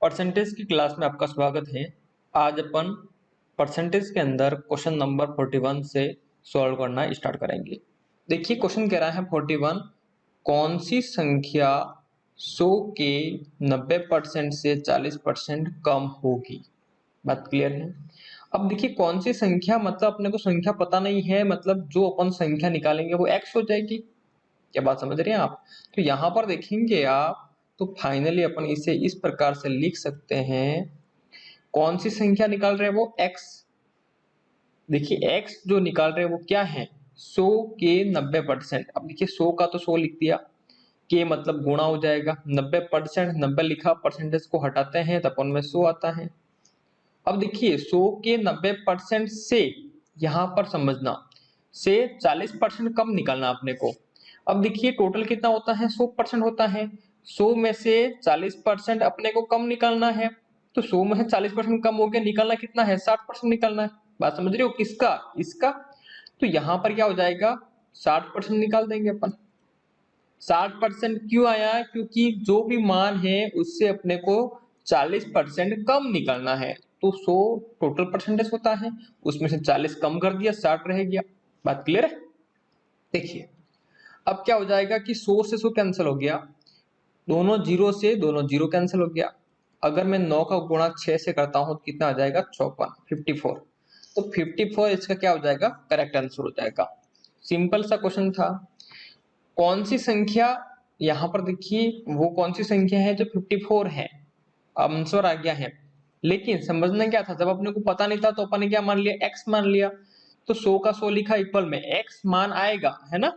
Percentage की class में आपका स्वागत है। आज अपन परसेंटेज के अंदर क्वेश्चन नंबर 41 से सॉल्व करना स्टार्ट करेंगे। देखिए क्वेश्चन कह रहा है 41, कौन सी संख्या 100 के 90% से 40% कम होगी। बात क्लियर है। अब देखिए कौन सी संख्या, मतलब अपने को संख्या पता नहीं है, मतलब जो अपन संख्या निकालेंगे वो x हो जाएगी। क्या बात समझ रहे हैं आप। तो यहां पर देखेंगे आप, तो फाइनली अपन इसे इस प्रकार से लिख सकते हैं, कौन सी संख्या निकाल रहे हैं वो x। देखिए x जो निकाल रहे हैं वो क्या है, 100 के 90%। अब देखिए 100 का तो 100 लिख दिया, के मतलब गुणा हो जाएगा, 90%, 90 लिखा, परसेंटेज को हटाते हैं तो अपन में 100 आता है। अब देखिए 100 के 90% से, यहां पर समझना, से 40% कम निकालना अपने को। अब देखिए टोटल कितना होता है, 100% होता है। 100 में से 40% अपने को कम निकालना है, तो 100 में से 40% कम हो गया, निकालना कितना है, 60% निकालना है। बात समझ रहे हो, किसका, इसका। तो यहां पर क्या हो जाएगा, 60% निकाल देंगे अपन। 60% क्यों आया, क्योंकि जो भी मान है उससे अपने को 40% कम निकालना है। तो 100 टोटल परसेंटेज होता है, उसमें से 40 कम कर दिया, 60 रह गया। बात क्लियर है। देखिए अब क्या हो जाएगा कि 100 से 100 कैंसिल हो गया, दोनों जीरो से दोनों जीरो कैंसिल हो गया। अगर मैं 9 का गुणा 6 से करता हूं तो कितना आ जाएगा, 54, 54। तो 54 इसका क्या हो जाएगा, करेक्ट आंसर हो जाएगा। सिंपल सा क्वेश्चन था। कौन सी संख्या, यहां पर देखिए वो कौन सी संख्या है जो 54 है, आंसर आ गया है। लेकिन समझना क्या था, जब अपने को पता नहीं था तो अपन ने क्या मान लिया, x मान लिया। तो 100 का 100 लिखा, इक्वल में x मान आएगा, है ना।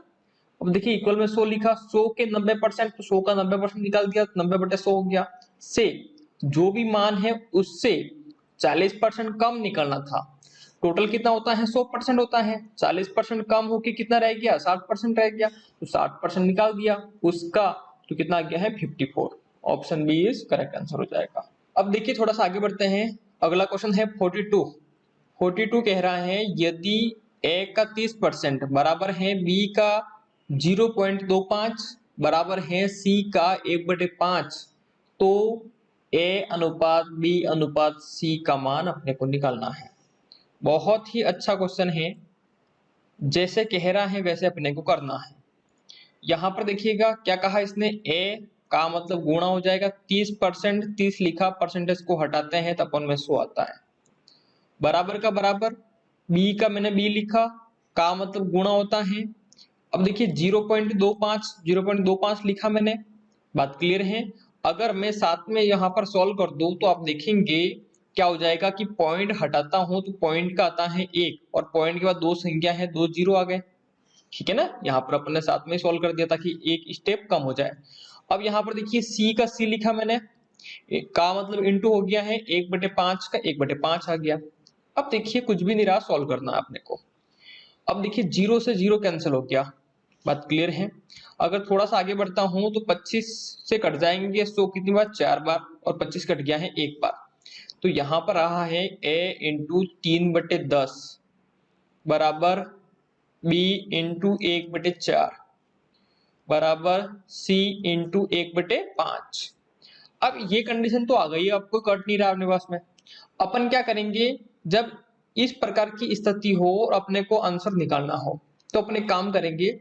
अब देखिए इक्वल में 100 लिखा, 100 के 90%, तो 100 का 90% निकाल दिया, 90/100 हो गया। से जो भी मान है उससे 40% कम निकलना था। टोटल कितना होता है, 100% होता है। 40% कम होके कितना रह गया, 60% रह गया। तो 60% निकाल दिया उसका, तो कितना आ गया है, 54। Option B is correct answer हो जाएगा। अब देखिए थोड़ा सा आगे बढ़ते हैं। अगला क्वेश्चन है 42। 42 कह रहा है, यदि a का 30% बराबर है b का 0.25 बराबर है c का 1/5, तो a अनुपात b अनुपात c का मान अपने को निकालना है। बहुत ही अच्छा क्वेश्चन है, जैसे कह रहा है वैसे अपने को करना है। यहां पर देखिएगा क्या कहा इसने, a का मतलब गुणा हो जाएगा, 30%, 30 लिखा, परसेंटेज को हटाते हैं तो अपन में 100 आता है। बराबर का बराबर, b का मैंने b लिखा, का मतलब गुणा होता है। अब देखिए 0.25, 0.25 लिखा मैंने। बात क्लियर है। अगर मैं साथ में यहाँ पर सॉल्व कर दूं तो आप देखेंगे क्या हो जाएगा कि पॉइंट हटाता हूं तो पॉइंट का आता है 1, और पॉइंट के बाद दो संख्या है, दो जीरो आ गए। ठीक है ना, यहाँ पर अपन ने साथ में सॉल्व कर दिया ताकि एक स्टेप कम हो जाए। अब यहाँ पर देखिए c का c लिखा मैंने, का मतलब इंटू हो गया है, 1/5 का 1/5 आ गया। अब देखिए कुछ भी नहीं रहा, सॉल्व करना है अपने को। अब देखिए जीरो से जीरो कैंसिल हो गया। बात क्लियर है। अगर थोड़ा सा आगे बढ़ता हूं तो 25 से कट जाएंगे 100 कितनी बार, 4 बार, और 25 कट गया है 1 बार। तो यहां पर रहा है a इंटू 3/10 बराबर b इंटू 1/4 बराबर c इंटू 1/5। अब ये कंडीशन तो आ गई है, आपको कट नहीं रहा अपने पास में। अपन क्या करेंगे, जब इस प्रकार की स्थिति हो और अपने को आंसर निकालना हो तो अपने काम करेंगे।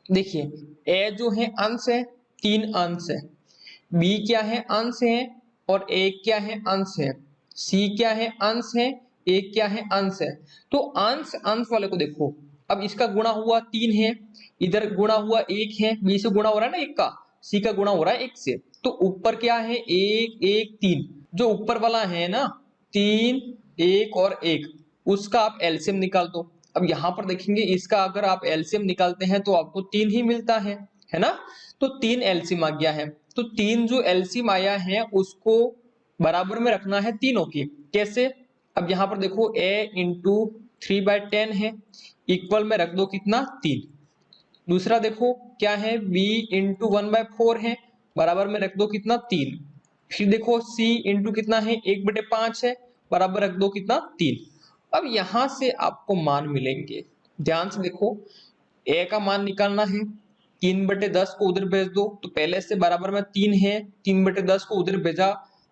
देखिए ए जो है अंश है, 3 अंश है, बी क्या है, अंश है, और ए क्या है, अंश है, सी क्या है, अंश है, ए क्या है, अंश है। तो अंश अंश वाले को देखो, अब इसका गुणा हुआ 3 है, इधर गुणा हुआ 1 है, बी से गुणा हो रहा है ना 1 का, सी का गुणा हो रहा है 1 से। तो ऊपर क्या है, 1 1 3, जो ऊपर वाला है ना 3 1 और 1, उसका आप एलसीएम निकाल दो। अब यहां पर देखेंगे इसका अगर आप एलसीएम निकालते हैं तो आपको 3 ही मिलता है ना। तो 3 एलसीएम आ गया है। तो 3 जो एलसीएम आया है उसको बराबर में रखना है तीनों की। कैसे, अब यहां पर देखो a इंटू 3/10 है, इक्वल में रख दो कितना, 3। दूसरा देखो क्या है, b इंटू 1/4 है, बराबर में रख दो कितना, 3। फिर देखो c इंटू कितना है, 1/5 है, बराबर रख दो कितना, 3। अब यहां से आपको मान मिलेंगे, ध्यान से देखो। a का मान निकालना है, 3/10 को उधर भेज दो, तो पहले से बराबर में 3 है, 3/10 को उधर भेजा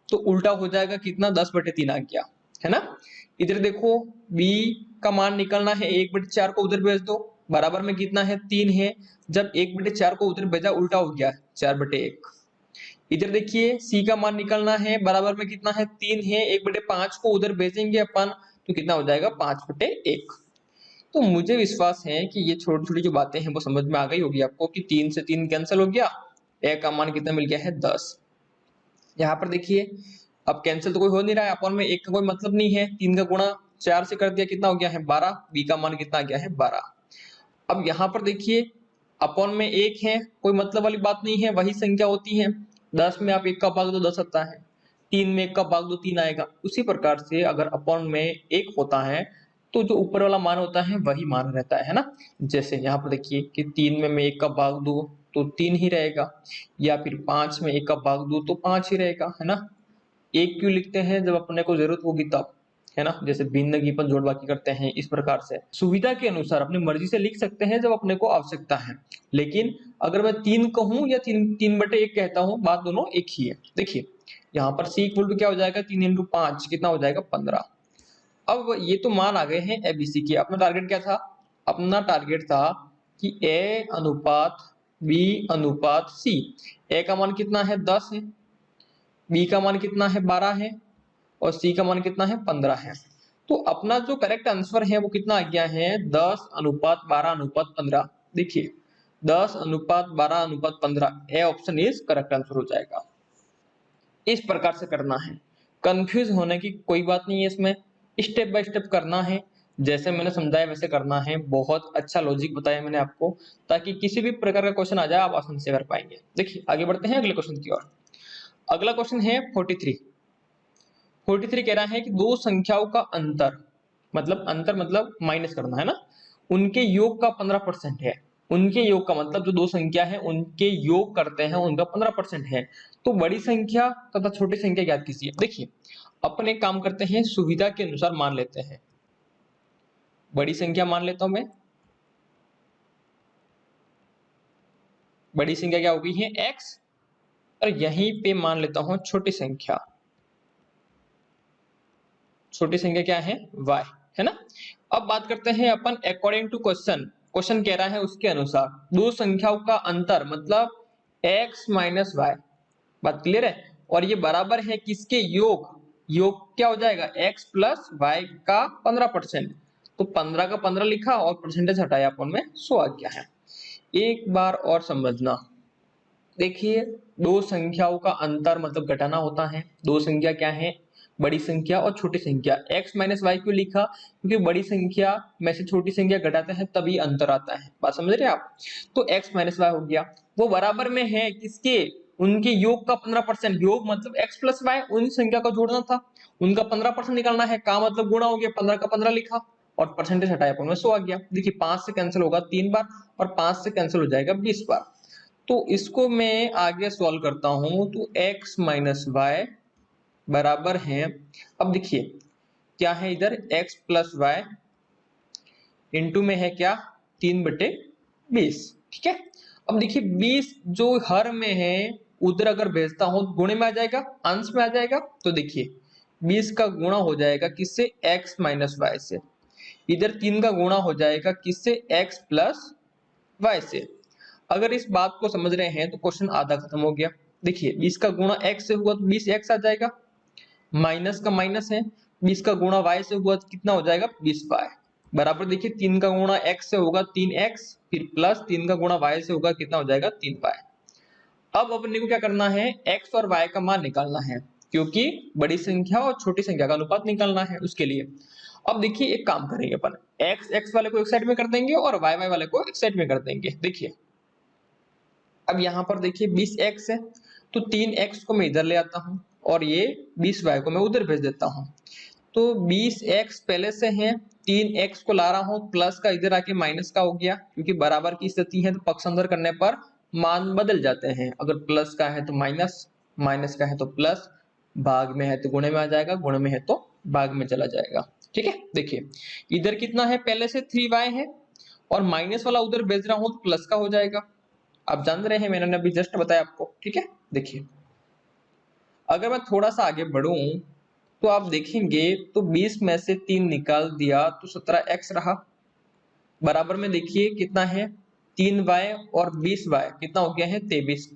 तो उल्टा हो जाएगा कितना, 10/3 आ गया, है ना। इधर देखो b का मान निकलना है, 1/4 को उधर भेज दो, बराबर में कितना है, 3 है। जब 1/4 को उधर भेजा उल्टा हो गया 4/1। इधर देखिए c का मान निकलना है, बराबर में कितना है, 3 है। 1/5 को उधर भेजेंगे अपन तो कितना हो जाएगा, 5/1। तो मुझे विश्वास है कि ये छोटी छोटी जो बातें हैं वो समझ में आ गई होगी आपको कि 3 से 3 कैंसिल हो गया, a का मान कितना मिल गया है, 10। यहाँ पर देखिए अब कैंसिल तो कोई हो नहीं रहा है, अपन में 1 का कोई मतलब नहीं है, 3 का गुणा 4 से कर दिया, कितना हो गया है, 12। b का मान कितना आ गया है, 12। अब यहाँ पर देखिए अपन में 1 है, कोई मतलब वाली बात नहीं है, वही संख्या होती है। 10 में आप 1 का भाग दो 10 आता है, 3 में 1 का भाग दो 3 आएगा। उसी प्रकार से अगर अपन में 1 होता है तो जो ऊपर वाला मान होता है वही मान रहता है ना। जैसे यहाँ पर देखिए कि 3 में मैं 1 का भाग दूं तो 3 ही रहेगा, या फिर 5 में 1 का भाग दूं तो 5 ही रहेगा, है ना। 1 क्यों लिखते हैं, जब अपने को जरूरत होगी तब, है ना। जैसे भिन्न की जोड़ बाकी करते हैं, इस प्रकार से सुविधा के अनुसार अपनी मर्जी से लिख सकते हैं जब अपने को आवश्यकता है। लेकिन अगर मैं 3 कहूं या 3/1 कहता हूं, बात दोनों एक ही है। देखिए यहाँ पर c इक्वल टू क्या हो जाएगा, 3 × 5 कितना हो जाएगा, 15। अब ये तो मान आ गए हैं एबीसी के। अपना टारगेट क्या था, अपना टारगेट था कि a अनुपात b अनुपात c। a का मान कितना है, 10 है, b का मान कितना है, 12 है, और c का मान कितना है, 15 है। तो अपना जो करेक्ट आंसर है वो कितना आ गया है, 10:12:15। देखिए 10:12:15, A option is correct answer हो जाएगा। इस प्रकार से करना है, कंफ्यूज होने की कोई बात नहीं है इसमें, स्टेप बाय स्टेप करना है, जैसे मैंने समझाया वैसे करना है। बहुत अच्छा लॉजिक बताया मैंने आपको, ताकि किसी भी प्रकार का क्वेश्चन आ जाए आप आसानी से कर पाएंगे। देखिए आगे बढ़ते हैं अगले क्वेश्चन की ओर। अगला क्वेश्चन है 43 कह रहा है कि दो संख्याओं का अंतर, मतलब माइनस करना है ना, उनके योग का 15% है। उनके योग का मतलब जो दो संख्या है उनके योग करते हैं उनका 15% है। तो बड़ी संख्या तथा छोटी संख्या ज्ञात कीजिए। देखिए अपन एक काम करते हैं, सुविधा के अनुसार मान लेते हैं। बड़ी संख्या मान लेता हूं मैं, बड़ी संख्या क्या होगी है x, और यहीं पे मान लेता हूं छोटी संख्या। छोटी संख्या क्या है, y, है ना। अब बात करते हैं अपन अकॉर्डिंग टू क्वेश्चन। क्वेश्चन कह रहा है उसके अनुसार दो संख्याओं का अंतर मतलब x माइनस वाई। बात क्लियर है। और ये बराबर है किसके, योग। योग क्या हो जाएगा, x प्लस वाई का 15%। तो 15 का 15 लिखा और परसेंटेज हटाया, अपन में 100 आ गया है। एक बार और समझना, देखिए दो संख्याओं का अंतर मतलब घटाना होता है। दो संख्या क्या है, बड़ी संख्या और छोटी संख्या। x माइनस वाई क्यों लिखा, क्योंकि बड़ी संख्या में से छोटी संख्या घटाते हैं तभी अंतर आता है। बात समझ रहे हैं आप। तो x माइनस वाई हो गया, वो बराबर में है किसके, उनके योग का 15%। योग मतलब x प्लस वाई, उन संख्या को जोड़ना था, उनका 15% निकालना है, का मतलब गुणा हो गया, 15 का 15 लिखा और परसेंटेज हटाया, अपन में 100 आ गया। देखिए 5 से कैंसिल होगा 3 बार और 5 से कैंसिल हो जाएगा 20 बार। तो इसको मैं आगे सॉल्व करता हूं, तो x माइनस वाई बराबर है, अब देखिए क्या है इधर, x प्लस वाई इंटू में है क्या, 3/20। ठीक है। अब देखिए 20 जो हर में है उधर अगर भेजता हूं गुणे में आ जाएगा, अंश में आ जाएगा। तो देखिए 20 का गुणा हो जाएगा किससे, x माइनस वाई से। इधर 3 का गुणा हो जाएगा किससे, x प्लस वाई से। अगर इस बात को समझ रहे हैं तो क्वेश्चन आधा खत्म हो गया। देखिए 20 का गुणा x से हुआ तो 20x आ जाएगा, माइनस का माइनस है, 20 का गुणा y से हुआ तो कितना हो जाएगा, 20y। बराबर देखिए 3 का गुणा x से होगा 3x, फिर प्लस 3 का गुणा y से होगा कितना हो जाएगा, 3y। अब अपने को क्या करना है, x और y का मान निकालना है, क्योंकि बड़ी संख्या और छोटी संख्या का अनुपात निकालना है उसके लिए। अब देखिए एक काम करेंगे अपन, x वाले को एक साइड में कर देंगे और y वाले को एक साइड में कर देंगे। देखिए अब यहाँ पर देखिए 20x है तो 3x को मैं इधर ले आता हूँ और ये 20y को मैं उधर भेज देता हूँ। तो 20x पहले से है, 3x को ला रहा हूँ, प्लस का इधर आके माइनस का हो गया, क्योंकि बराबर की स्थिति है तो पक्ष अंदर करने पर मान बदल जाते हैं। अगर प्लस का है तो माइनस, माइनस का है तो प्लस, भाग में है तो गुणे में आ जाएगा, गुणे में है तो भाग में चला जाएगा। ठीक है। देखिए इधर कितना है, पहले से 3y है और माइनस वाला उधर भेज रहा हूँ तो प्लस का हो जाएगा। आप जान रहे हैं, मैंने अभी जस्ट बताया आपको। ठीक है। देखिए अगर मैं थोड़ा सा आगे बढ़ूं तो आप देखेंगे तो 20 में से 3 निकाल दिया तो 17x रहा। बराबर में देखिए कितना है 3y और 20y कितना हो गया है 23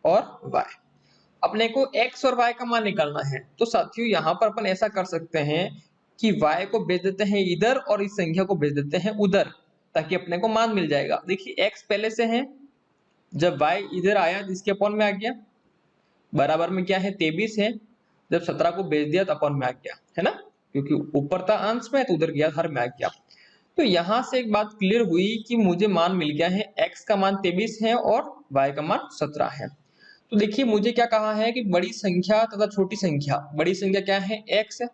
और y। अपने को x और y का मान निकालना है तो साथियों यहाँ पर अपन ऐसा कर सकते हैं कि y को भेज देते हैं इधर और इस संख्या को भेज देते हैं उधर, ताकि अपने को मान मिल जाएगा। देखिए x पहले से है, जब y इधर आया तो इसके अपॉन में आ गया, बराबर में क्या है 23 है, जब 17 को भेज दिया तो अपॉन में आ गया, है ना, क्योंकि ऊपर था अंश में तो उधर गया हर में आ गया। तो यहां से एक बात क्लियर हुई कि मुझे मान मिल गया है x का मान 23 है और y का मान 17 है। तो देखिए मुझे क्या कहा है कि बड़ी संख्या तथा छोटी संख्या, बड़ी संख्या क्या है x है,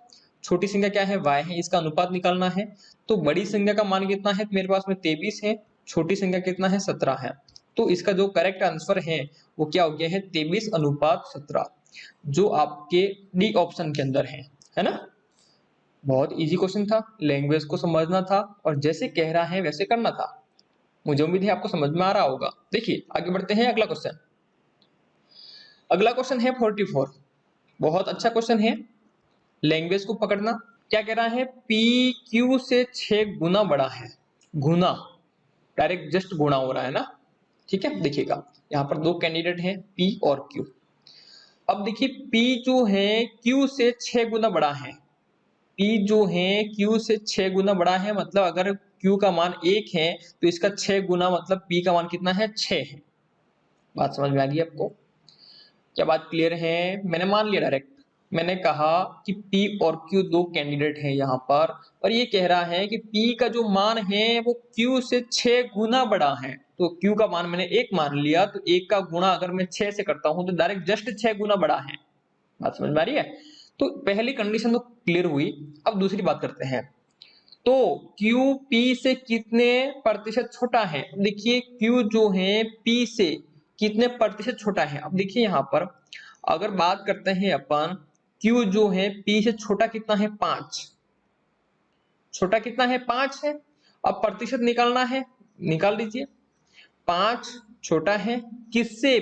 छोटी संख्या क्या है y है, इसका अनुपात निकालना है। तो बड़ी संख्या का मान कितना है, मेरे पास में 23 है, छोटी संख्या कितना है 17 है। तो इसका जो करेक्ट आंसर है वो क्या हो गया है 23:17, जो आपके डी ऑप्शन के अंदर है ना। बहुत इजी क्वेश्चन था, लैंग्वेज को समझना था और जैसे कह रहा है वैसे करना था। मुझे उम्मीद है आपको समझ में आ रहा होगा। देखिए आगे बढ़ते हैं अगला क्वेश्चन। अगला क्वेश्चन है 44। बहुत अच्छा क्वेश्चन है, लैंग्वेज को पकड़ना। क्या कह रहा है, पी क्यू से 6 गुना बड़ा है। गुना, डायरेक्ट जस्ट गुणा हो रहा है ना, ठीक है। देखिएगा यहाँ पर दो कैंडिडेट हैं पी और क्यू। अब देखिए पी जो है क्यू से 6 गुना बड़ा है। P जो है Q से 6 गुना बड़ा है, मतलब अगर Q का मान 1 है तो इसका 6 गुना मतलब P का मान कितना है 6 है। बात समझ में आ गई आपको? क्या बात क्लियर है? मैंने मान लिया डायरेक्ट, मैंने कहा कि P और Q दो कैंडिडेट हैं यहाँ पर, और ये कह रहा है कि P का जो मान है वो Q से 6 गुना बड़ा है। तो Q का मान मैंने 1 मान लिया, तो 1 का गुणा अगर मैं 6 से करता हूं तो डायरेक्ट जस्ट 6 गुना बड़ा है। बात समझ में आ रही है? तो पहली कंडीशन तो क्लियर हुई। अब दूसरी बात करते हैं। तो Q P से कितने प्रतिशत छोटा है? देखिए Q जो है P से कितने प्रतिशत छोटा है। अब देखिए यहाँ पर अगर बात करते हैं अपन, Q जो है P से छोटा कितना है 5, छोटा कितना है 5 है। अब प्रतिशत निकालना है, निकाल लीजिए। 5 छोटा है किससे,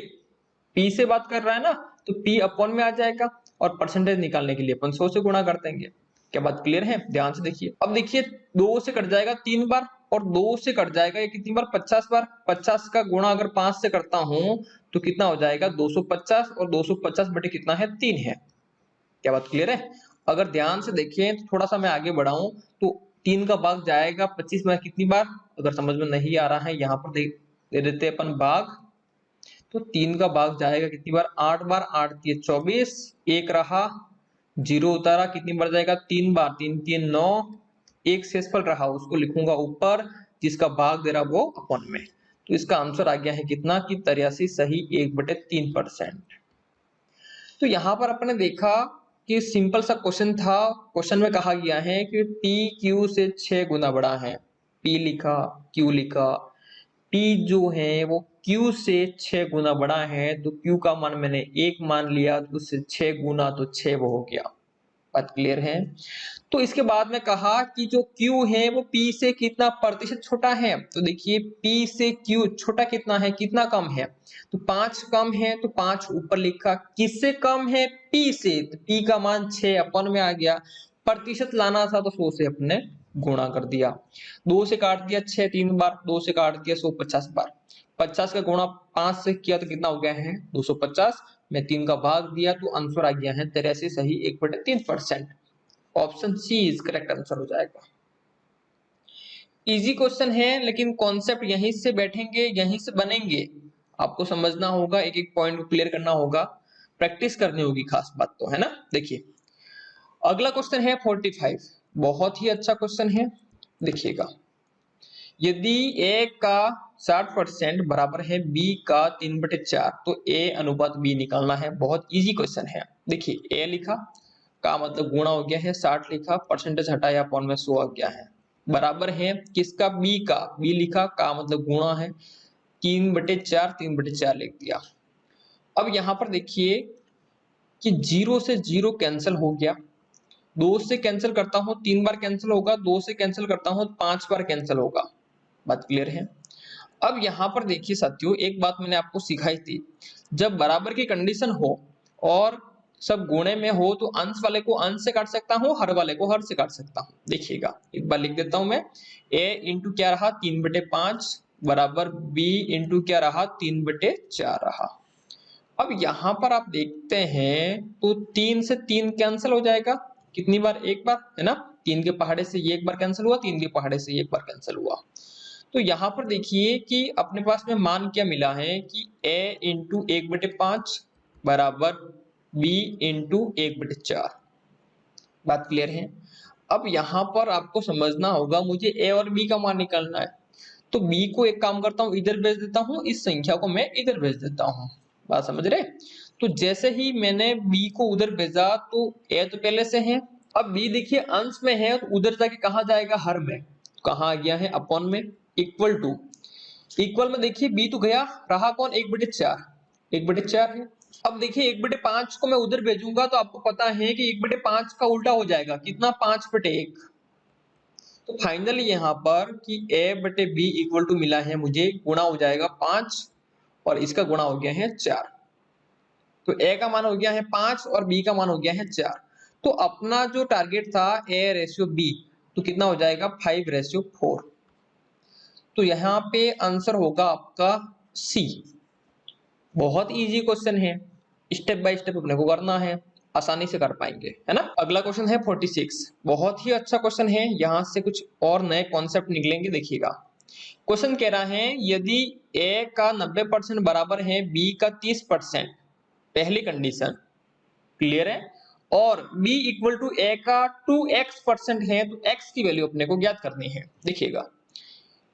P से बात कर रहा है ना, तो P अपॉन में आ जाएगा और परसेंटेज निकालने के लिए अपन 100 से गुणा कर देंगे। क्या बात क्लियर है? ध्यान से देखिए। अब देखिए 2 से कट जाएगा 3 बार और 2 से कट जाएगा ये कितनी बार 50 बार। 50 का गुणा अगर 5 से करता हूं तो कितना हो जाएगा 250, और 250 बटे कितना है 3 है। क्या बात क्लियर है? अगर ध्यान से देखें तो थोड़ा सा मैं आगे बढ़ाऊं तो 3 का भाग जाएगा 25 में कितनी बार। अगर समझ में नहीं आ रहा है यहाँ पर दे देते अपन भाग, तो 3 का भाग जाएगा कितनी बार 8 बार, 8 3 24, एक रहा, जीरो उतारा, कितनी बार जाएगा 3 बार, 3 3 9, एक शेषफल रहा उसको लिखूंगा ऊपर, जिसका भाग दे रहा वो अपॉन में। तो इसका आंसर आ गया है कितना कि 83 सही 1/3%। तो यहाँ पर अपने देखा कि सिंपल सा क्वेश्चन था। क्वेश्चन में कहा गया है कि P Q से 6 गुना बड़ा है। P लिखा, Q लिखा, P जो है वो Q से 6 गुना बड़ा है, तो Q का मान मैंने 1 मान लिया, तो उससे 6 गुना तो 6 वो हो गया। बात क्लियर है? तो इसके बाद में कहा कि जो Q है वो P से कितना प्रतिशत छोटा है। तो देखिए P से Q छोटा कितना है, कितना कम है, तो 5 कम है, तो 5 ऊपर लिखा। किससे कम है? P से। तो P का मान 6 अपन में आ गया। प्रतिशत लाना था तो 100 से अपने गुणा कर दिया। 2 से काट दिया 6 3 बार, 2 से काट दिया 150 बार। 50 का गुणा 5 से किया तो कितना हो गया है 250 में 3 का भाग दिया, तो आंसर आ गया है 83 सही 1/3%। Option C is correct answer हो जाएगा। इजी क्वेश्चन है लेकिन कॉन्सेप्ट यहीं से बैठेंगे, यहीं से बनेंगे। आपको समझना होगा, एक एक पॉइंट को क्लियर करना होगा, प्रैक्टिस करनी होगी, खास बात तो है ना। देखिए अगला क्वेश्चन है 45। बहुत ही अच्छा क्वेश्चन है, देखिएगा। यदि a का 60% बराबर है b का 3/4, तो a अनुपात b निकालना है। बहुत इजी क्वेश्चन है। देखिए a लिखा का मतलब गुणा हो गया है, 60 लिखा, परसेंटेज हटाया, अपॉन में 100 आ गया है, बराबर है किसका, b का। b लिखा का मतलब गुणा है, 3/4, 3/4 लिख दिया। अब यहाँ पर देखिए कि 0 से 0 कैंसिल हो गया, 2 से कैंसिल करता हूं 3 बार कैंसिल होगा, 2 से कैंसिल करता हूं 5 बार कैंसिल होगा। बात क्लियर है? अब यहाँ पर देखिए साथियों, एक बात मैंने आपको सिखाई थी, जब बराबर की कंडीशन हो और सब गुणे में हो तो अंश वाले को अंश से काट सकता हूँ, हर वाले को हर से काट सकता हूँ। देखिएगा एक बार लिख देता हूं मैं, a इंटू क्या रहा 3/5 बराबर b इंटू क्या रहा 3/4 रहा। अब यहां पर आप देखते हैं तो 3 से 3 कैंसिल हो जाएगा, कितनी बार, एक बार, है ना। 3 के पहाड़े से ये एक बार कैंसिल हुआ, 3 के पहाड़े से ये एक बार कैंसिल हुआ। तो यहाँ पर देखिए कि अपने पास में मान क्या मिला है कि a इंटू 1/5 बराबर b इंटू 1/4। बात क्लियर है। अब यहाँ पर आपको समझना होगा मुझे a और b का मान निकालना है, तो b को एक काम करता हूँ इधर भेज देता हूँ, इस संख्या को मैं इधर भेज देता हूँ। बात समझ रहे। तो जैसे ही मैंने b को उधर भेजा तो a तो पहले से है, अब b देखिए अंश में है तो उधर जाके कहाँ जाएगा, हर में। कहाँ आ गया है, अपॉन में, इक्वल टू, इक्वल में देखिए b तो गया, रहा कौन 1/4, 1/4 है। अब देखिए 1/5 को मैं उधर भेजूंगा तो आपको पता है कि 1/5 का उल्टा हो जाएगा, कितना 5/1। तो फाइनली यहाँ पर कि a/b इक्वल टू मिला है मुझे, गुणा हो जाएगा 5 और इसका गुणा हो गया है 4। तो a का मान हो गया है 5 और b का मान हो गया है 4। तो अपना जो टारगेट था a/b, तो कितना हो जाएगा 5/4। तो यहाँ पे आंसर होगा आपका सी। बहुत इजी क्वेश्चन है, स्टेप बाय स्टेप अपने को करना है, आसानी से कर पाएंगे, है ना। अगला क्वेश्चन है 46। बहुत ही अच्छा क्वेश्चन है, यहाँ से कुछ और नए कॉन्सेप्ट निकलेंगे। देखिएगा क्वेश्चन कह रहा है यदि a का 90% बराबर है b का 30%, पहली कंडीशन क्लियर है, और b इक्वल टू a का 2x% है, तो x की वैल्यू अपने को ज्ञात करनी है। देखिएगा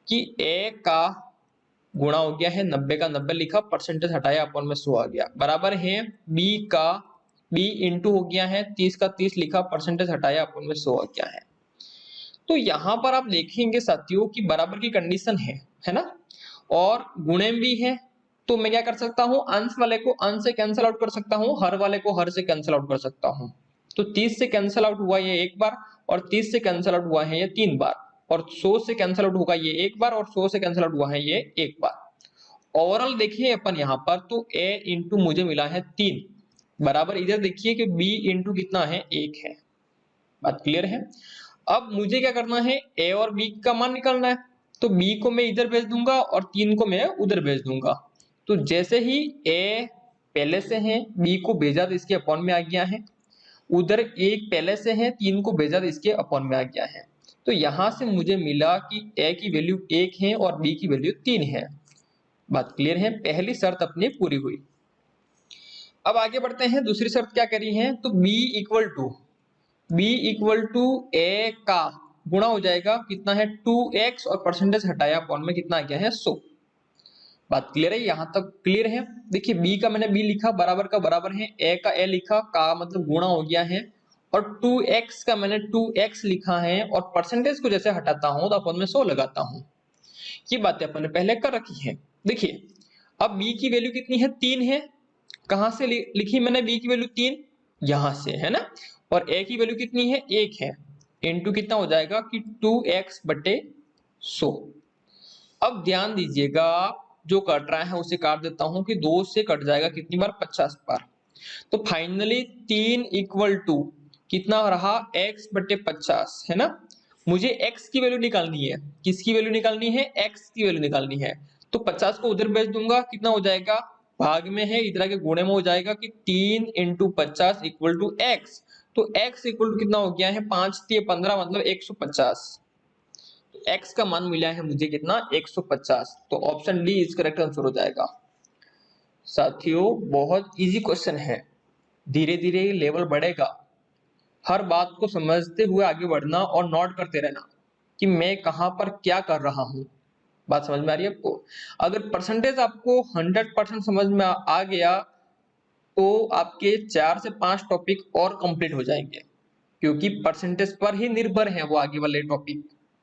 कि a का गुणा हो गया है 90 का 90 लिखा, परसेंटेज हटाया, अपॉन में 100 आ गया, बराबर है b का b इंटू हो गया है 30 का 30 लिखा, परसेंटेज हटाया, अपॉन में 100 आ गया है। तो यहां पर आप देखेंगे साथियों कि बराबर की कंडीशन है ना, और गुणे भी है। तो मैं क्या कर सकता हूं, अंश वाले को अंश से कैंसिल आउट कर सकता हूं, हर वाले को हर से कैंसिल आउट कर सकता हूं। तो 30 से कैंसिल आउट हुआ ये एक बार, और 30 से कैंसिल आउट हुआ है ये 3 बार, और 100 से कैंसिल आउट होगा ये एक बार, और 100 से कैंसिल आउट हुआ है ये एक बार। ओवरऑल देखिए अपन यहाँ पर तो a इंटू मुझे मिला है 3 बराबर, इधर देखिए कि b इंटू कितना है 1 है। बात क्लियर है। अब मुझे क्या करना है, a और b का मान निकालना है, तो b को मैं इधर भेज दूंगा और 3 को मैं उधर भेज दूंगा। तो जैसे ही a पहले से है, b को भेजा तो इसके अपॉन में आ गया है, उधर 1 पहले से है, 3 को भेजा तो इसके अपॉन में आ गया है। तो यहां से मुझे मिला कि a की वैल्यू 1 है और b की वैल्यू 3 है। बात क्लियर है, पहली शर्त अपनी पूरी हुई। अब आगे बढ़ते हैं, दूसरी शर्त क्या करी है, तो b इक्वल टू a का गुणा हो जाएगा, कितना है 2x, और परसेंटेज हटाया, अपॉन में कितना आ गया है 100। बात क्लियर है, यहां तक क्लियर है। देखिए b का मैंने b लिखा, बराबर का बराबर है, a का a लिखा, का मतलब गुणा हो गया है, और 2x का मैंने 2x लिखा है, और परसेंटेज को जैसे हटाता हूं तो अपॉन में 100 लगाता हूं। ये बातें अपन ने पहले कर रखी है। देखिए अब b की वैल्यू कितनी है, 3 है, कहां से लिखी मैंने b की वैल्यू 3, यहां से, है ना, और a की वैल्यू कितनी है 1 है, इनटू कितना हो जाएगा कि 2x/100। अब ध्यान दीजिएगा, जो कट रहा है उसे काट देता हूं कि 2 से कट जाएगा कितनी बार, 50 बार। तो फाइनली 3 इक्वल टू कितना रहा, x/50, है ना। मुझे x की वैल्यू निकालनी है, किसकी वैल्यू निकालनी है, x की वैल्यू निकालनी है। तो 50 को उधर भेज दूंगा, कितना हो जाएगा, भाग में है, इधर के गुणे में हो जाएगा कि 3 इंटू 50 इक्वल टू x। तो x इक्वल टू कितना हो गया है, 5 3 15 मतलब 150। तो x का मान मिला है मुझे कितना, 150। तो option D is correct answer हो जाएगा। साथियों बहुत इजी क्वेश्चन है, धीरे धीरे लेवल बढ़ेगा, हर बात को समझते हुए आगे बढ़ना और नोट करते रहना कि मैं कहां पर क्या कर रहा हूं। बात समझ में आ रही है आपको। अगर परसेंटेज आपको 100% समझ में आ गया तो आपके 4 से 5 टॉपिक और कंप्लीट हो जाएंगे, क्योंकि परसेंटेज पर ही निर्भर है वो आगे वाले टॉपिक।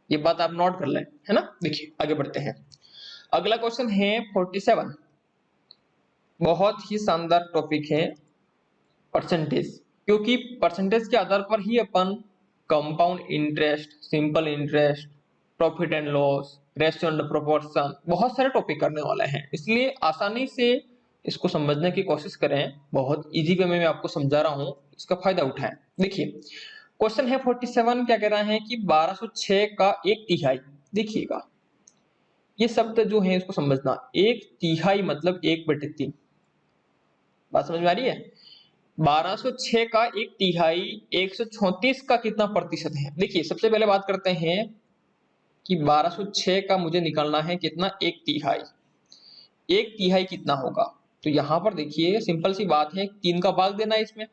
ये बात आप नोट कर लें, है ना। देखिए आगे बढ़ते हैं, अगला क्वेश्चन है 47। बहुत ही शानदार टॉपिक है परसेंटेज, क्योंकि परसेंटेज के आधार पर ही अपन compound interest, simple interest, profit and loss, ratio and proportion, बहुत सारे टॉपिक करने वाले हैं, इसलिए आसानी से इसको समझने की कोशिश करें, बहुत इजी वे में मैं आपको समझा रहा हूं, इसका फायदा उठाएं। देखिए क्वेश्चन है 47, क्या कह रहा है कि 1206 का एक तिहाई। देखिएगा ये शब्द जो है इसको समझना, एक तिहाई मतलब 1/3। बात समझ में आ रही है? 1206 का एक तिहाई 134 का कितना प्रतिशत है? देखिए सबसे पहले बात करते हैं कि 1206 का मुझे निकालना है कितना, एक तिहाई। एक तिहाई कितना होगा? तो यहां पर देखिए सिंपल सी बात है, 3 का भाग देना है इसमें।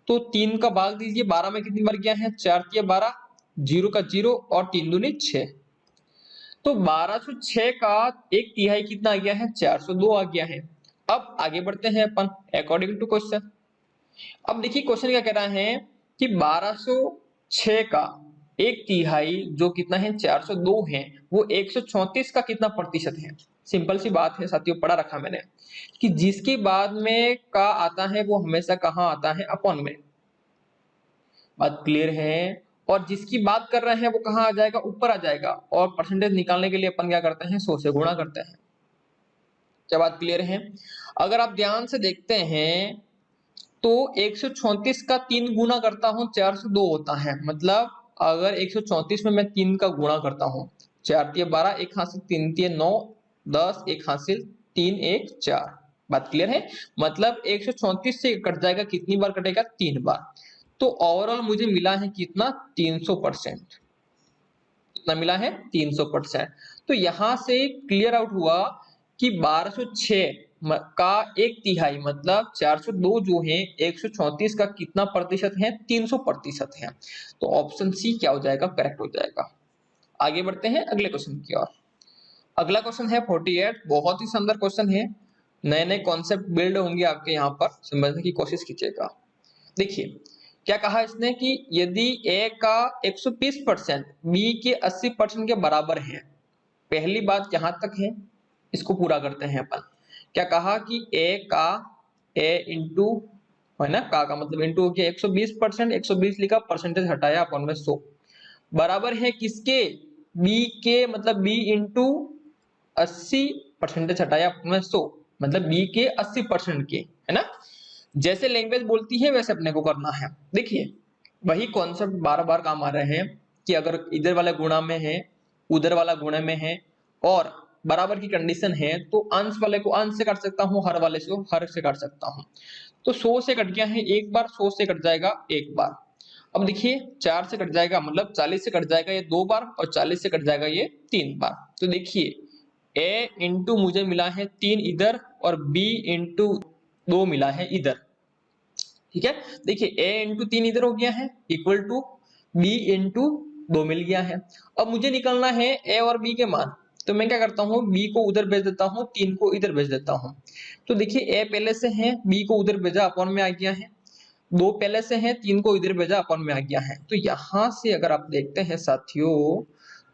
तो 3 का भाग दीजिए, 12 में कितनी बार गया है? 4×3=12, 0 का 0 और 3 दूनी 6। तो 1206 का एक तिहाई कितना आ गया है? 402 आ गया है। अब आगे बढ़ते हैं अपन अकॉर्डिंग टू क्वेश्चन। अब देखिए क्वेश्चन क्या कह रहा है कि 1206 का एक तिहाई जो कितना है? 402 है, वो 134 का कितना प्रतिशत है? सिंपल सी बात है साथियों, पढ़ा रखा मैंने कि जिसके बाद में का आता है वो हमेशा कहां आता है? अपॉन में। बात क्लियर है? और जिसकी बात कर रहे हैं वो कहां आ जाएगा? ऊपर आ जाएगा। और परसेंटेज निकालने के लिए अपन क्या करते हैं? 100 से गुणा करते हैं। क्या बात क्लियर है? अगर आप ध्यान से देखते हैं तो 134 का 3 गुना करता हूं 402 होता है। मतलब अगर 134 में मैं 3 का गुणा करता हूं, 4×3=12, एक हासिल 3×3=9, 10, एक हासिल 3, 1, 4। बात क्लियर है? मतलब 134 से कट जाएगा, कितनी बार कटेगा? 3 बार। तो ओवरऑल मुझे मिला है कितना? 300%। कितना मिला है? 300%। तो यहां से क्लियर आउट हुआ कि 1206 का एक तिहाई मतलब 402 जो है 134 का कितना प्रतिशत है? 300% है। तो ऑप्शन सी क्या हो जाएगा? करेक्ट हो जाएगा। आगे बढ़ते हैं अगले क्वेश्चन की ओर। अगला क्वेश्चन है 48, बहुत ही सुंदर क्वेश्चन है। नए नए कॉन्सेप्ट बिल्ड होंगे आपके यहाँ पर, समझने की कोशिश कीजिएगा। देखिए क्या कहा इसने कि यदि ए का 120% बी के 80% के बराबर है। पहली बात यहां तक है, इसको पूरा करते हैं अपन। क्या कहा कि ए का ए इंटू है ना, का मतलब इंटू हो गया 120%, 120 लिखा, परसेंटेज हटाया, अपन में 100 बराबर है किसके? बी के, मतलब बी इंटू 80, परसेंटेज हटाया अपन में 100, मतलब बी के 80% के, है ना। जैसे लैंग्वेज बोलती है वैसे अपने को करना है। देखिए वही कॉन्सेप्ट बार बार काम आ रहे हैं कि अगर इधर वाला गुणा में है, उधर वाला गुणे में है और बराबर की कंडीशन है, तो अंश वाले को अंश से काट सकता हूं, हर वाले से हर से काट सकता हूं। तो 100 से कट गया है एक बार, 100 से कट जाएगा एक बार। अब देखिए 4 से कट जाएगा, मतलब 40 से कट जाएगा ये 2 बार, और 40 से कट जाएगा ये 3 बार। तो देखिए ए इंटू मुझे मिला है 3 इधर, और बी इंटू 2 मिला है इधर। ठीक है, देखिए a इंटू 3 इधर हो गया है, इक्वल टू b इंटू 2 मिल गया है। अब मुझे निकालना है a और b के मान। तो मैं क्या करता हूँ, b को उधर भेज देता हूँ, 3 को इधर भेज देता हूँ। तो देखिए a पहले से है, b को उधर भेजा, अपॉन में आ गया है। 2 पहले से है, 3 को इधर भेजा, अपॉन में आ गया है। तो यहां से अगर आप देखते हैं साथियों,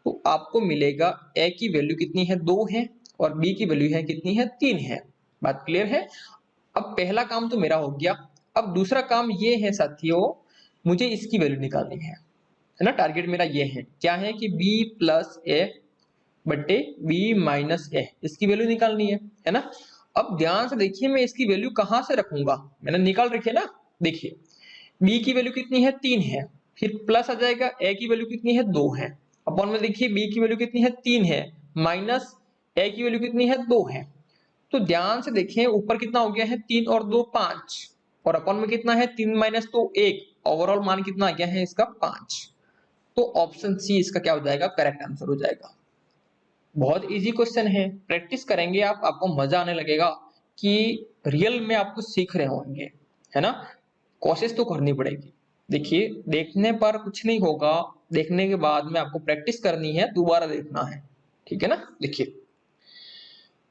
तो आपको मिलेगा a की वैल्यू कितनी है? 2 है, और b की वैल्यू है कितनी है? 3 है। बात क्लियर है? अब पहला काम तो मेरा हो गया। अब दूसरा काम ये है साथियों, मुझे इसकी वैल्यू निकालनी है ना। टारगेट मेरा ये है, क्या है कि b प्लस ए बट्टे b माइनस ए, इसकी वैल्यू निकालनी है ना। अब ध्यान से देखिए, मैं इसकी वैल्यू कहां से रखूंगा? मैंने निकाल रखी है ना। देखिए b की वैल्यू कितनी है? 3 है, फिर प्लस आ जाएगा, a की वैल्यू कितनी है? 2 है, अपॉन में देखिए b की वैल्यू कितनी है? 3 है, माइनस a की वैल्यू कितनी है? 2 है। तो ध्यान से देखें, ऊपर कितना हो गया है? 3 और 2 5, और अपन में कितना है? 3 माइनस 2 1, ओवरऑल मान कितना आ गया है इसका? 5। तो ऑप्शन सी इसका क्या हो जाएगा? करेक्ट आंसर हो जाएगा। बहुत इजी क्वेश्चन है, प्रैक्टिस करेंगे आप, आपको मजा आने लगेगा कि रियल में आपको सीख रहे होंगे, है ना। कोशिश तो करनी पड़ेगी। देखिए देखने पर कुछ नहीं होगा, देखने के बाद में आपको प्रैक्टिस करनी है, दोबारा देखना है, ठीक है ना। देखिए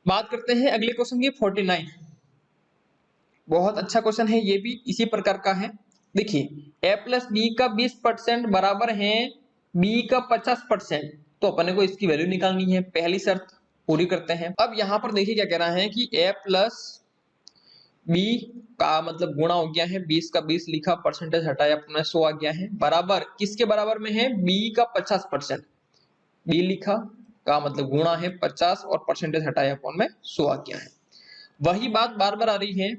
बात करते हैं अगले क्वेश्चन की 49। बहुत अच्छा क्वेश्चन है, ये भी इसी प्रकार का है। देखिए a प्लस बी का 20% बराबर है b का 50%। तो अपने को इसकी वैल्यू निकालनी है, पहली शर्त पूरी करते हैं। अब यहां पर देखिए क्या कह रहा है कि a प्लस बी का मतलब गुणा हो गया है, 20 का 20 लिखा, परसेंटेज हटाया, अपना 100 आ गया है, बराबर किसके बराबर में है? b का 50%। b लिखा, का मतलब गुणा है 50, और परसेंटेज हटाया, अपॉन में 100 आ गया है। वही बात बार बार आ रही है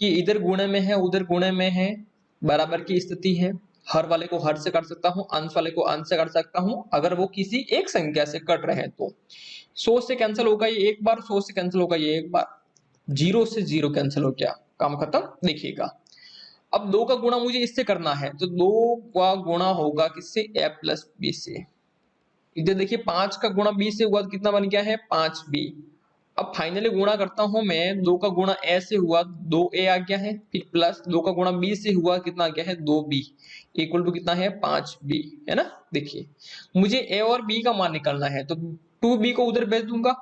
कि इधर गुणे में है उधर गुणे में है, बराबर की स्थिति है। हर वाले को हर से काट सकता हूँ, अंश वाले को अंश से काट सकता हूँ, अगर वो किसी एक संख्या से कट रहे हैं तो 100 से कैंसिल होगा ये एक बार, 100 से कैंसिल होगा ये एक बार, 0 से 0 कैंसिल हो गया, काम खत्म। देखिएगा अब 2 का गुणा मुझे इससे करना है, तो 2 का गुणा होगा किससे, a प्लस बी से। इधर देखिए 5 का गुणा b से हुआ तो कितना बन गया है 5b। अब फाइनली गुणा करता हूं मैं, 2 का गुणा a से हुआ 2a आ गया है, फिर प्लस 2 का गुणा b से हुआ कितना आ गया है 2b, इक्वल टू कितना है 5b, है ना। देखिए मुझे a और b का मान निकालना है, तो 2b को उधर भेज दूंगा,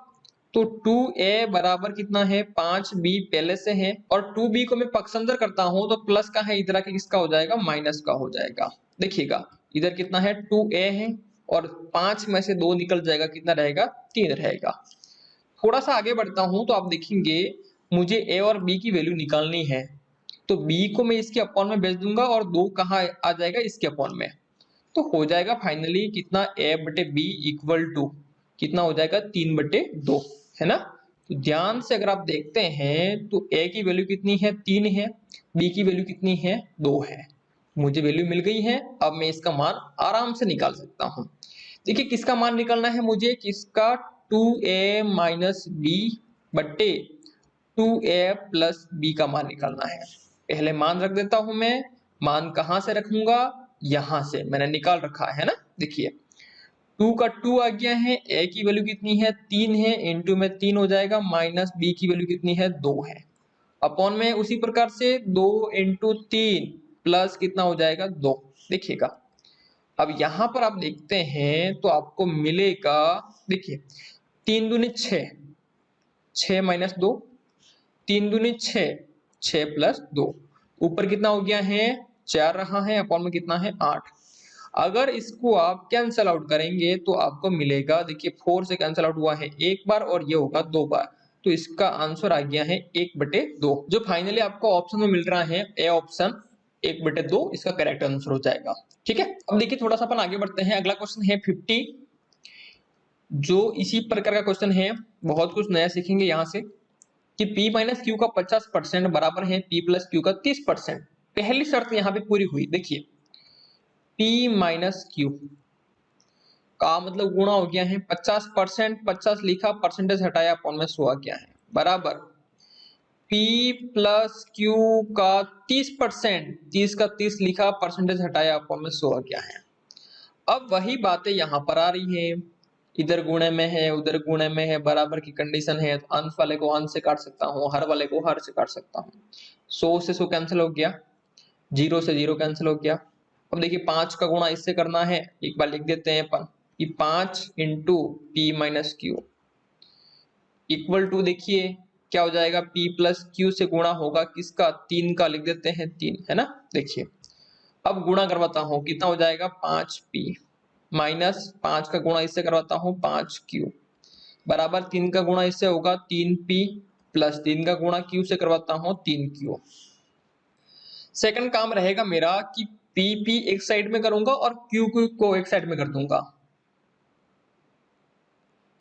तो 2a बराबर कितना है 5b पहले से है, और 2b को मैं पक्ष अंदर करता हूं तो प्लस का है, इधर आके किसका हो जाएगा माइनस का हो जाएगा। देखिएगा इधर कितना है 2a है, और 5 में से 2 निकल जाएगा, कितना रहेगा 3 रहेगा। थोड़ा सा आगे बढ़ता हूं तो आप देखेंगे मुझे a और b की वैल्यू निकालनी है, तो b को मैं इसके अपॉन में भेज दूंगा और 2 कहाँ आ जाएगा इसके अपॉन में, तो हो जाएगा फाइनली कितना a बटे b इक्वल टू कितना हो जाएगा 3/2, है ना। तो ध्यान से अगर आप देखते हैं तो a की वैल्यू कितनी है 3 है, b की वैल्यू कितनी है 2 है। मुझे वैल्यू मिल गई है, अब मैं इसका मान आराम से निकाल सकता हूं। देखिए किसका मान निकालना है मुझे, किसका 2a माइनस बी बट्टे 2a प्लस बी का मान निकालना है। पहले मान रख देता हूं मैं, मान कहां से रखूंगा, यहां से मैंने निकाल रखा है ना। देखिए 2 का 2 आ गया है, a की वैल्यू कितनी है 3 है, इंटू में 3 हो जाएगा, माइनस b की वैल्यू कितनी है 2 है, अपॉन में उसी प्रकार से 2 इंटू 3 प्लस कितना हो जाएगा 2। देखिएगा अब यहां पर आप देखते हैं तो आपको मिलेगा, देखिए 3 दूनी 6, 6 माइनस 2, 3 दूनी 6, 6 प्लस 2, ऊपर कितना हो गया है 4 रहा है, अपॉन में कितना है 8। अगर इसको आप कैंसल आउट करेंगे तो आपको मिलेगा, देखिए 4 से कैंसल आउट हुआ है एक बार और ये होगा 2 बार, तो इसका आंसर आ गया है 1/2, जो फाइनली आपको ऑप्शन में मिल रहा है ए ऑप्शन 1/2 इसका करेक्ट आंसर हो जाएगा। ठीक है, अब देखिए थोड़ा सा अपन आगे बढ़ते हैं, अगला क्वेश्चन है 50, जो इसी प्रकार का क्वेश्चन है, बहुत कुछ नया सीखेंगे यहाँ से कि p माइनस क्यू का 50% बराबर है p प्लस क्यू का 30%। पहली शर्त यहाँ पे पूरी हुई, देखिए p माइनस क्यू का मतलब गुणा हो गया है 50%, 50 लिखा परसेंटेज हटाया अपॉन में 100 आ गया है, बराबर p प्लस क्यू का 30%, 30 का 30 लिखा परसेंटेज हटाया अपॉन में 100 आ गया है। अब वही बातें यहाँ पर आ रही है, इधर गुणे में है उधर गुणे में है, बराबर की कंडीशन है, तो अंश वाले को अंश से काट सकता हूँ, हर वाले को हर से काट सकता हूँ। 100 से 100 कैंसिल हो गया, 0 से 0 कैंसिल हो गया। अब देखिए 5 का गुणा इससे करना है, एक बार लिख देते हैं अपन कि 5 into P minus Q equal to, देखिए क्या हो जाएगा p प्लस क्यू से गुणा होगा किसका 3 का, लिख देते हैं 3, है ना। देखिए अब गुणा करवाता हूं, कितना हो जाएगा 5p माइनस 5 का गुणा इससे करवाता हूं 5q बराबर 3 का गुणा इससे होगा 3p प्लस 3 का गुणा q से करवाता हूं 3q। सेकंड काम रहेगा मेरा कि p एक साइड में करूंगा और q को एक साइड में कर दूंगा।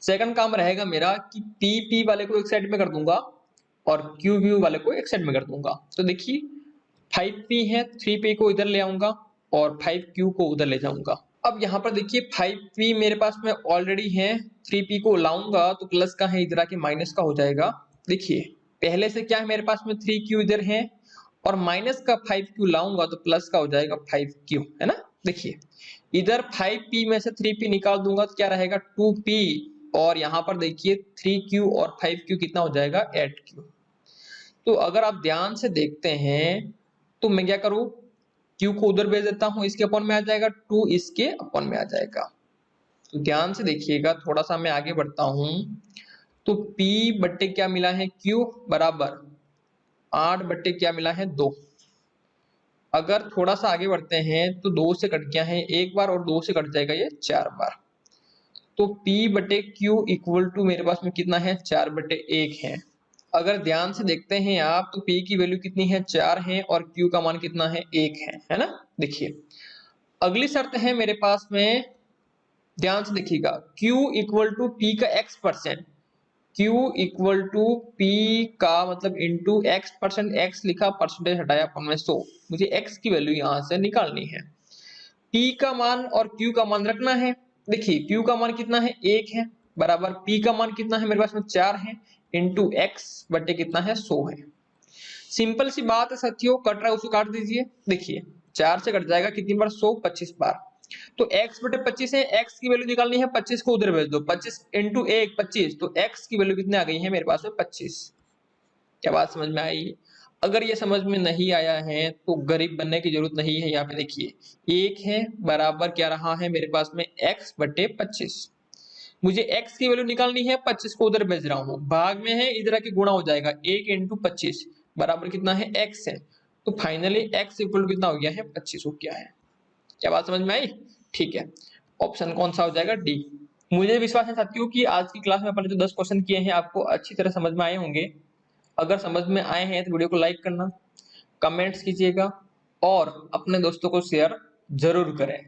सेकंड काम रहेगा मेरा कि p वाले को एक साइड में कर दूंगा और q वाले को एक साइड में कर दूंगा। तो देखिए 5p है, 3p को इधर ले आऊंगा और 5q को उधर ले जाऊंगा। अब यहाँ पर देखिए 5p मेरे पास में ऑलरेडी है, 3p को लाऊंगा तो प्लस का है, इधर आके माइनस का हो जाएगा। देखिए पहले से क्या है मेरे पास में 3q इधर है, और माइनस का 5q लाऊंगा तो प्लस का हो जाएगा 5q, है ना। देखिए इधर 5p में से 3p निकाल दूंगा तो क्या रहेगा 2p, और यहाँ पर देखिए 3q और 5q कितना हो जाएगा 8q। तो अगर आप ध्यान से देखते हैं तो मैं क्या करूं, q को उधर भेज देता हूं, इसके अपॉन में आ जाएगा 2 इसके अपॉन में आ जाएगा। तो ध्यान से देखिएगा, थोड़ा सा मैं आगे बढ़ता हूं तो p बट्टे क्या मिला है q बराबर 8 बट्टे क्या मिला है 2। अगर थोड़ा सा आगे बढ़ते हैं तो 2 से कट गया है एक बार और 2 से कट जाएगा ये 4 बार, तो p बटे q इक्वल टू मेरे पास में कितना है 4/1 है। अगर ध्यान से देखते हैं आप तो p की वैल्यू कितनी है 4 है और q का मान कितना है 1 है ना। देखिए अगली शर्त है मेरे पास में, ध्यान से देखिएगा q इक्वल टू p का x%, Q equal to P का मतलब इंटू एक्स परसेंट, एक्स लिखा परसेंटेज हटाया अपन ने 100, मुझे x की वैल्यू यहां से निकालनी है। P का मान और Q का मान रखना है। देखिए Q का मान कितना है 1 है, बराबर P का मान कितना है मेरे पास में 4 है, इंटू एक्स बटे कितना है 100 है। सिंपल सी बात है साथियों, कट रहा है उसको काट दीजिए। देखिए 4 से कट जाएगा कितनी बार 100, 25 बार। तो x बटे 25 है, x की वैल्यू निकालनी है, 25 को उधर भेज दो, 25 इंटू 1 25, तो x की वैल्यू कितनी आ गई है मेरे पास में 25। क्या बात समझ में आई? अगर ये समझ में नहीं आया है तो गरीब बनने की जरूरत नहीं है। यहाँ पे देखिए 1 है बराबर क्या रहा है मेरे पास में x बटे 25। मुझे x की वैल्यू निकालनी है, 25 को उधर भेज रहा हूँ, भाग में है इधर आके गुणा हो जाएगा, 1 इंटू 25 बराबर कितना है x है। तो फाइनली x इक्वल कितना हो गया है 25 हो गया है। क्या बात समझ में आई? ठीक है, ऑप्शन कौन सा हो जाएगा डी। मुझे विश्वास है साथियों कि आज की क्लास में अपन ने जो 10 क्वेश्चन किए हैं आपको अच्छी तरह समझ में आए होंगे। अगर समझ में आए हैं तो वीडियो को लाइक करना, कमेंट्स कीजिएगा और अपने दोस्तों को शेयर जरूर करें।